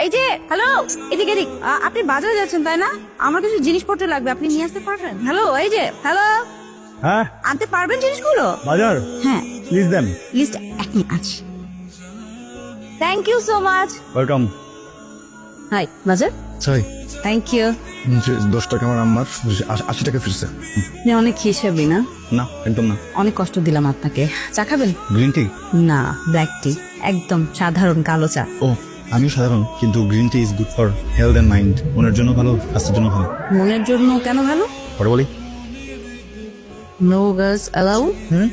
এই যে হ্যালো, এদিকে এদিক আপনি বাজারে যাচ্ছেন তাই না? আমার কিছু জিনিসপত্র লাগবে, আপনি নিয়ে আসতে পারবেন? হ্যালো, এই যে হ্যালো, হ্যাঁ আনতে পারবেন জিনিসগুলো? বাজার হ্যাঁ, প্লিজ দেন। লিস্ট এখন আছে। Thank you so much. Welcome. হাই বাজার। Sorry thank you. 10 টাকা আমার আম্মার 80 টাকা ফিরছে। আপনি অনেক হিসেবি না? না একদম না। অনেক কষ্ট দিলাম আপনাকে। চা খাবেন? Green tea? না, ব্ল্যাক টি, একদম সাধারণ কালো চা। ও আমিও সাধারণ, কিন্তু green tea is good for health and mind. মনের জন্য ভালো, স্বাস্থ্যের জন্য ভালো। মনের জন্য কেন ভালো? পরে বলি। No girls allow. হুম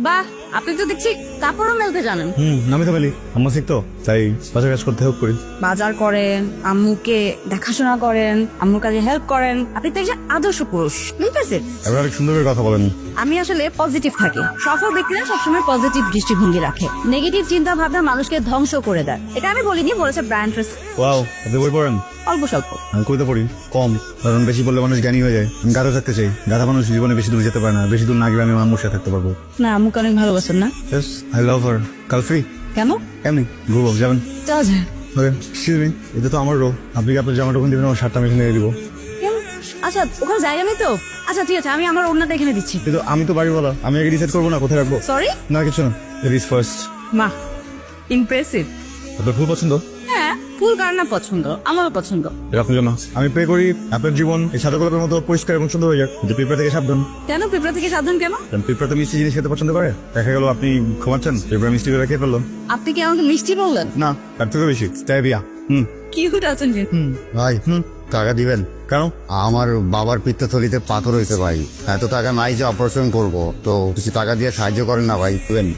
বাহ, আপনি তো দেখছি কাপড়ও মেলতে জানেন। নামি তো বলি আম্মা শিখতো, তাই বাজার কাজ করতে হেল্প করি। বাজার করেন, আম্মুকে দেখাশোনা করেন, আম্মুর কাজে হেল্প করেন। আপনি তো একজন আদর্শ পুরুষ, ঠিক আছে? এবার অনেক সুন্দর করে কথা বলেন। আমি আসলে পজিটিভ থাকি। সফল ব্যক্তিরা সবসময় পজিটিভ দৃষ্টিভঙ্গি রাখে। নেগেটিভ চিন্তা ভাবনা মানুষকে ধ্বংস করে দেয়। এটা আমি বলিনি, বলেছে ব্রায়ান ট্রেসি। ওয়াও, আপনি বই পড়েন? অল্প স্বল্প। আমি কবিতা পড়ি কম, কারণ বেশি বললে মানুষ জ্ঞানী হয়ে যায়। আমি গাধা থাকতে চাই। গাধা মানুষ জীবনে বেশি দূর যেতে পারে না। বেশি দূর না গেলে আমি আমার আম্মুর সাথে থাকতে পারবো। না, আম্মুকে অনেক ভালোবাসেন না? Yes, I love her. কাল ফ্রি? কেন? এমনি ঘুরবো, যাবেন? চল যায়। ওকে, এক্সকিউজ মি, এটা তো আমার রো। আপনি কি আপনার জামাটা ওখানে দিবেন, আমার শার্টটা আমি এখানে দিয়ে দিব। কেন? আচ্ছা, ওখানে জায়গা নেই তো? আচ্ছা ঠিক আছে, আমি আমার ওড়নাটা এখানে দিচ্ছি। কিন্তু আমি তো বাড়িওয়ালা, আমি আগে ডিসাইড করবো না কোথায় রাখবো। সরি। না কিছু না, লেডিস ফার্স্ট। মা, ইমপ্রেসিভ। আপনার ফুল পছন্দ? হ্যাঁ, ফুল কার না পছন্দ, আমারও পছন্দ। এরকম জন্য আমি পে করি আপনার জীবন এই সাদা গোলাপের মতো পরিষ্কার এবং সুন্দর হয়ে যাক। কিন্তু পিঁপড়া থেকে সাবধান। কেন পিঁপড়া থেকে সাবধান কেন? কারণ পিঁপড়া তো মিষ্টি জিনিস খেতে পছন্দ করে। দেখা গেল আপনি ঘুমাচ্ছেন, পিঁপড়া মিষ্টি করে খেয়ে ফেললো। আপনি কি আমাকে মিষ্টি বললেন? না, তার থেকে বেশি স্ট্যাভিয়া। কিউট আছেন যে। ভাই টাকা দিবেন? কেন? আমার বাবার পিত্তথলিতে পাথর হয়েছে ভাই, এত টাকা নাই যে অপারেশন করব, তো কিছু টাকা দিয়ে সাহায্য করেন না ভাই। দিবেন?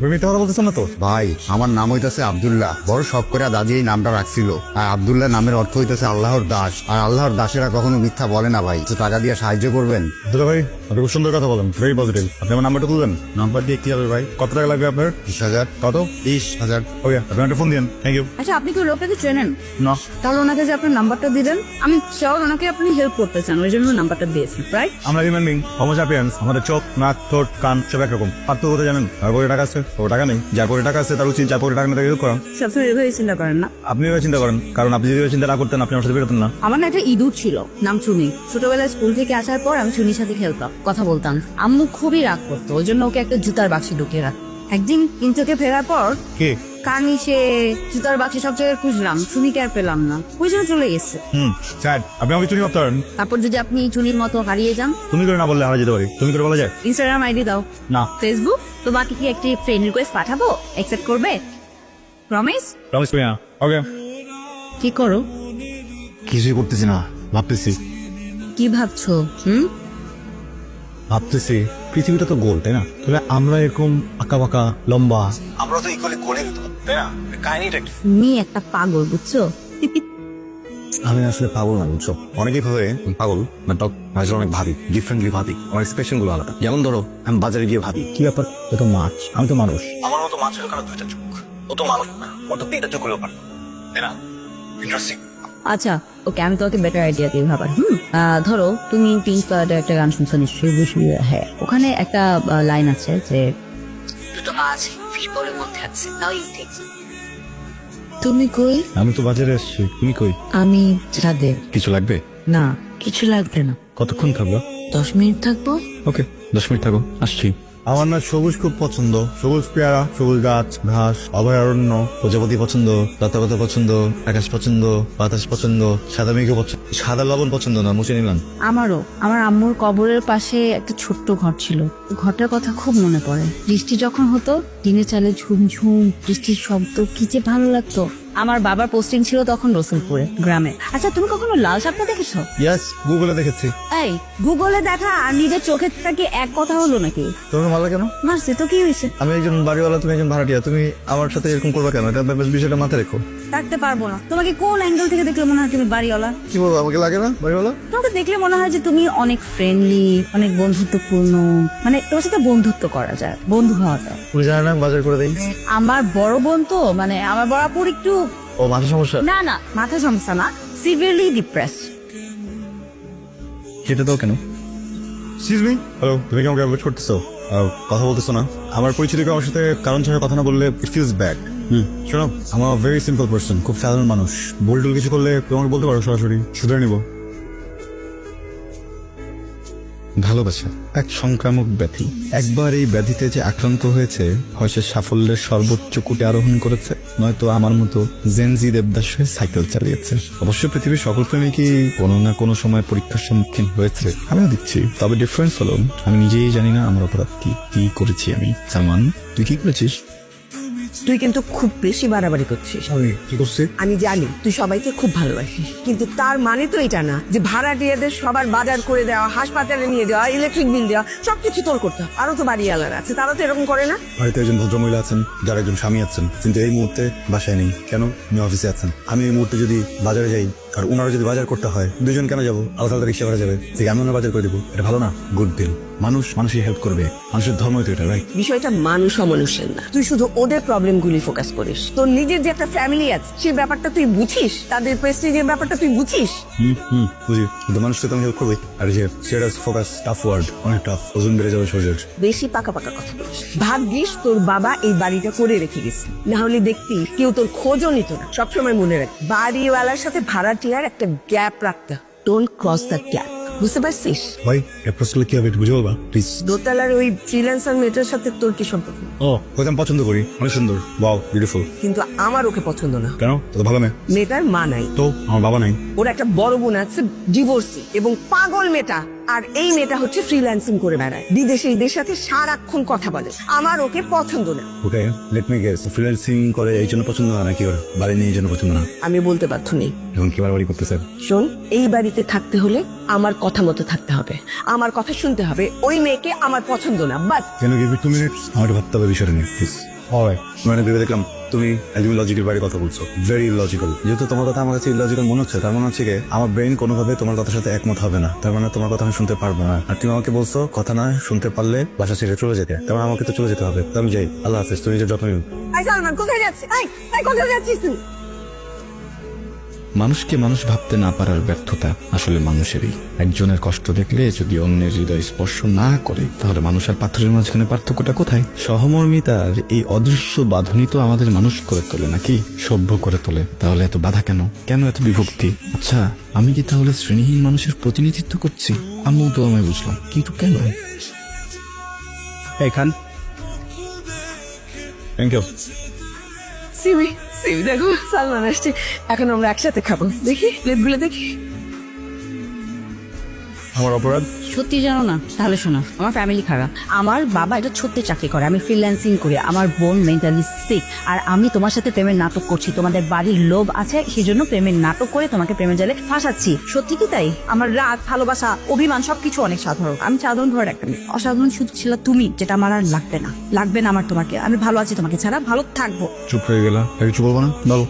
মিথ্যা কথা বলতেছেন না তো? ভাই আমার নাম হইতেছে আব্দুল্লাহ, বড় শখ করে দাদি এই নামটা রাখছিল। আর আব্দুল্লাহ নামের অর্থ হইতেছে আল্লাহর দাস, আর আল্লাহর দাসেরা কখনো মিথ্যা বলে না ভাই। কিছু টাকা দিয়ে সাহায্য করবেন? দুলা ভাই, আপনি খুব সুন্দর কথা বলেন, ভেরি পজিটিভ। আপনি আমার নাম্বারটা তুলবেন? নাম্বার দিয়ে কি হবে ভাই? কত টাকা লাগবে আপনার? 20,000। কত? 20,000। ওকে, আপনি একটা ফোন দিন। Thank you. আচ্ছা, আপনি কি লোকটাকে চেনেন? না। তাহলে ওনাকে যে আপনার নাম্বারটা দিলেন, আমি চাও ওনাকে আপনি হেল্প করতে চান, ওই জন্য নাম্বারটা দিয়েছি, রাইট? আমরা হিউম্যান বিং, হোমোসাপিয়েন্স। আমাদের চোখ, নাক, ঠোঁট, কান সব একরকম। পার্থক্য কোথায় জানেন? আর কোটি টাকা আছে, ও টাকা নেই। যার কোটি টাকা আছে তার উচিত যার কোটি টাকা নেই তাকে হেল্প করা। সবসময় এভাবে চিন্তা করেন না। আপনি এভাবে চিন্তা করেন, কারণ আপনি যদি এভাবে চিন্তা না করতেন আপনি আমার সাথে বেরোতেন না। আমার না একটা ইঁদুর ছিল, নাম চুনি। ছোটবেলায় স্কুল থেকে আসার পর আমি চুনির সাথে খেলতাম, কথা বলতাম। আম্মু খুবই রাগ করতো, ওই জন্য ওকে একটা জুতার বাক্সে ঢুকিয়ে রাখ। একদিন কিনতে ফেরার পর কে? কানি সে জুতার বাক্সে সব জায়গায় খুঁজলাম, চুনিকে আর পেলাম না, ওই জন্য চলে গেছে। স্যার, আপনি আমাকে চুরি ভাবতে পারেন। তারপর যদি আপনি চুনির মতো হারিয়ে যান? তুমি করে না বললে হারা যেতে পারি। তুমি করে বলা যায়? ইনস্টাগ্রাম আইডি দাও। না। ফেসবুক? তোমাকে কি একটি ফ্রেন্ড রিকোয়েস্ট পাঠাবো, অ্যাকসেপ্ট করবে? প্রমিস? প্রমিস করি না। ওকে। কি করো? কিছুই করতেছি না, ভাবতেছি। কি ভাবছো? ভাবতেছি পৃথিবীটা তো গোল, তাই না? তাহলে আমরা এরকম আঁকা বাঁকা লম্বা, আমরা তো ইকুয়ালি গোলে দিতে পারি, তাই না? কাহিনীটা কি? তুমি একটা পাগল, বুঝছো? আমি আসলে পাগল না, বুঝছো? অনেকেই ভাবে পাগল, বাট আসলে অনেক ভাবি, ডিফারেন্টলি ভাবি। আমার এক্সপ্রেশন গুলো আলাদা। যেমন ধরো, আমি বাজারে গিয়ে ভাবি কি ব্যাপার, ও তো মাছ, আমি তো মানুষ। আমার মতো মাছের কারো দুইটা চোখ, ও তো মানুষ না, ও তো তিনটা চোখ হলেও পারে, তাই না? ইন্টারেস্টিং। আচ্ছা ওকে, আমি তোমাকে বেটার আইডিয়া দিই ভাবার। ধরো তুমি পিঙ্ক ফ্লয়েডের একটা গান শুনছো নিশ্চয়ই, বুঝলি? হ্যাঁ, ওখানে একটা লাইন আছে যে দুটো মাছ ফিশবোলের মধ্যে আছে, নাও ইউ টেক। তুমি কই? আমি তো বাজারে এসেছি, তুমি কই? আমি ছাদে। কিছু লাগবে? না, কিছু লাগবে না। কতক্ষণ থাকবো? 10 মিনিট থাকবো। ওকে, 10 মিনিট থাকো, আসছি। আমার না সবুজ খুব পছন্দ। সবুজ পেয়ারা, সবুজ গাছ, ঘাস, অভয়ারণ্য, প্রজাপতি পছন্দ, লতাপাতা পছন্দ, আকাশ পছন্দ, বাতাস পছন্দ, সাদা মেঘ পছন্দ। সাদা লবণ পছন্দ না, মুছে নিলাম। আমারও। আমার আম্মুর কবরের পাশে একটা ছোট্ট ঘর ছিল, ঘরটার কথা খুব মনে পড়ে। বৃষ্টি যখন হতো, টিনের চালে ঝুমঝুম বৃষ্টির শব্দ, কি যে ভালো লাগতো। আমার বাবার পোস্টিং ছিল তখন রসুলপুরে, গ্রামে। আচ্ছা, তুমি কখনো লাল সাপটা দেখেছো? ইয়াস, গুগলে দেখেছি। এই, গুগলে দেখা আর নিজের চোখের থেকে এক কথা হলো নাকি? তোমাকে ভালো কেন? মারছে তো, কি হয়েছে? আমি একজন বাড়িওয়ালা, তুমি একজন ভাড়াটিয়া, তুমি আমার সাথে এরকম করবা কেন? এটা বিষয়টা মাথায় রেখো। থাকতে পারবো না। তোমাকে কোন অ্যাঙ্গেল থেকে দেখলে মনে হয় তুমি বাড়িওয়ালা? কি বলবো, আমাকে লাগে না বাড়িওয়ালা? তোমাকে দেখলে মনে হয় যে তুমি অনেক ফ্রেন্ডলি, অনেক বন্ধুত্বপূর্ণ, মানে তোমার সাথে বন্ধুত্ব করা যায়, বন্ধু হওয়া যায়। তুমি জানো না বাজার করে দেই? আমার বড় বোন তো, মানে আমার বরাবর একটু ও মাথা সমস্যা? না না, মাথা সমস্যা না, সিভিয়ারলি ডিপ্রেসড। খেতে দাও কেন? এক্সকিউজ মি, হ্যালো, তুমি কি আমাকে অ্যাভয়েড করতেছো? কথা বলতেছো না? আমার পরিচিত কেউ আমার সাথে কারণ ছাড়া কথা না বললে ইট ফিলস ব্যাড। শোনো, আমার ভেরি সিম্পল পার্সন, খুব সাধারণ মানুষ। ভুল টুল কিছু করলে তোমাকে বলতে পারো, সরাসরি শুধরে নিবো। ভালোবাসা এক সংক্রামক ব্যাধি। একবার এই ব্যাধিতে যে আক্রান্ত হয়েছে, হয় সে সাফল্যের সর্বোচ্চ কুটে আরোহণ করেছে, নয়তো আমার মতো জেনজি দেবদাস হয়ে সাইকেল চালিয়েছে। অবশ্য পৃথিবীর সকল প্রেমিকই কোনো না কোনো সময় পরীক্ষার সম্মুখীন হয়েছে, আমিও দিচ্ছি। তবে ডিফারেন্স হলো, আমি নিজেই জানি না আমার অপরাধ কি। কি করেছি আমি? সালমান, তুই কি করেছিস? তুই কিন্তু খুব বেশি বাড়াবাড়ি করছিস। আমি কি করছি? আমি জানি তুই সবাইকে খুব ভালোবাসিস, কিন্তু তার মানে তো এটা না যে ভাড়াটিয়াদের সবার বাজার করে দেওয়া, হাসপাতালে নিয়ে দেওয়া, ইলেকট্রিক বিল দেওয়া সবকিছু তোর করতে হবে। আরো তো বাড়িওয়ালারা আছে, তারা তো এরকম করে না। বাড়িতে একজন ভদ্রমহিলা আছেন, যার একজন স্বামী আছেন, কিন্তু এই মুহূর্তে বাসায় নেই। কেন? উনি অফিসে আছেন। আমি এই মুহূর্তে যদি বাজারে যাই আর ওনারা যদি বাজার করতে হয়, দুজন কেন যাবো? আলাদা আলাদা রিক্সা করা যাবে, ঠিক আমি ওনার বাজার করে দেবো। এটা ভালো না? Good deal. মানুষ মানুষই হেল্প করবে, মানুষের ধর্মই তো এটা, রাইট? বিষয়টা মানুষ অমানুষের না, তুই শুধু ওদের প্রবলেমগুলি ফোকাস করিস। তোর নিজের যে একটা ফ্যামিলি আছে, সেই ব্যাপারটা তুই বুঝিস, তাদের প্রেস্টিজের ব্যাপারটা তুই বুঝিস। বুঝি, কিন্তু মানুষকে তো আমি হেল্প করবে। আর এই যে স্টেটাস, ফোকাস, টাফ ওয়ার্ড, অনেক টাফ, ওজন বেড়ে যাবে শরীরের। বেশি পাকা পাকা কথা বলিস। ভাগ্যিস তোর বাবা এই বাড়িটা করে রেখে গেছে, না হলে দেখতি কেউ তোর খোঁজও নিত না। সবসময় মনে রাখ, বাড়িওয়ালার সাথে ভাড়াটিয়ার একটা গ্যাপ রাখতে, ডোন্ট ক্রস দ্য গ্যাপ। বুঝতে পারছিস? ভাই, অ্যাপ্রোচ করলে কি হবে একটু বুঝে বলবা প্লিজ? দোতলার ওই ফ্রিল্যান্সার মেয়েটার সাথে তোর কি সম্পর্ক? ও, ওকে আমি পছন্দ করি, অনেক সুন্দর, ওয়াও, বিউটিফুল। কিন্তু আমার ওকে পছন্দ না। কেন? তো ভালো মেয়ে। মেয়েটার মা নাই, তো আমার বাবা নাই। ওর একটা বড় বোন আছে, ডিভোর্সি এবং পাগল মেয়েটা। আর এই মেয়েটা হচ্ছে ফ্রিল্যান্সিং করে বেড়ায়, বিদেশে এদের সাথে সারাক্ষণ কথা বলে। আমার ওকে পছন্দ না। ওকে, লেট মি গেস, ফ্রিল্যান্সিং করে এই জন্য পছন্দ না, নাকি ওর বাড়ি নিয়ে এই জন্য পছন্দ না? আমি বলতে বাধ্য নেই। এখন কি বাড়ি করতেছে? শোন, এই বাড়িতে থাকতে হলে আমার কথা মতো থাকতে হবে, আমার কথা শুনতে হবে। ওই মেয়েকে আমার পছন্দ না, বাস। কেন গিভ মি 2 মিনিটস, আমার ভাবতে হবে বিষয়টা নিয়ে, প্লিজ। অলরাইট, মানে ভেবে দেখলাম তুমি একদম লজিক্যাল বাইরে কথা বলছো, ভেরি লজিক্যাল। যেহেতু তোমার কথা আমার কাছে ইলজিক্যাল মনে হচ্ছে, তার মানে হচ্ছে কি আমার ব্রেন কোনোভাবে তোমার কথার সাথে একমত হবে না। তার মানে তোমার কথা আমি শুনতে পারবো না। আর তুমি আমাকে বলছো কথা না শুনতে পারলে বাসা ছেড়ে চলে যেতে, তার মানে আমাকে তো চলে যেতে হবে। তো আমি যাই, আল্লাহ হাফেজ, তুমি নিজের যত্ন নিও। এই সালমান, কোথায় যাচ্ছিস? এই কোথায় যাচ্ছিস তুই? মানুষকে মানুষ ভাবতে না পারার ব্যর্থতা আসলে মানুষেরই। একজনের কষ্ট দেখলে যদি অন্যের হৃদয় স্পর্শ না করে, তাহলে মানুষ আর পাথরের মাঝখানে পার্থক্যটা কোথায়? সহমর্মিতার এই অদৃশ্য বাঁধনই তো আমাদের মানুষ করে তোলে, নাকি সভ্য করে তোলে। তাহলে এত বাধা কেন? কেন এত বিভক্তি? আচ্ছা, আমি কি তাহলে শ্রেণীহীন মানুষের প্রতিনিধিত্ব করছি? আমিও তো আমায় বুঝলাম, কিন্তু কেন? খান, থ্যাংক ইউ। সিমি, সিমি দেখো, সালমান আসছে। এখন আমরা একসাথে খাবো। দেখি প্লেটগুলো দেখি। আমার অপরাধ? সত্যি জানো না? তাহলে শোনো, আমার ফ্যামিলি খারাপ। আমার বাবা এটা সত্যি চাকরি করে, আমি ফ্রিল্যান্সিং করি, আমার বোন মেন্টালি সিক। আর আমি তোমার সাথে প্রেমের নাটক করছি, তোমাদের বাড়ির লোভ আছে সেজন্য প্রেমের নাটক করে তোমাকে প্রেমের জালে ফাঁসাচ্ছি। সত্যি কি তাই? আমার রাগ, ভালোবাসা, অভিমান সবকিছু অনেক সাধারণ। আমি সাধারণ ঘরের একটা মেয়ে। অসাধারণ শুধু ছিল তুমি, যেটা আমার আর লাগবে না। লাগবে না আমার তোমাকে। আমি ভালো আছি তোমাকে ছাড়া, ভালো থাকবো। চুপ হয়ে গেলা, কিছু বলবো না? বলো।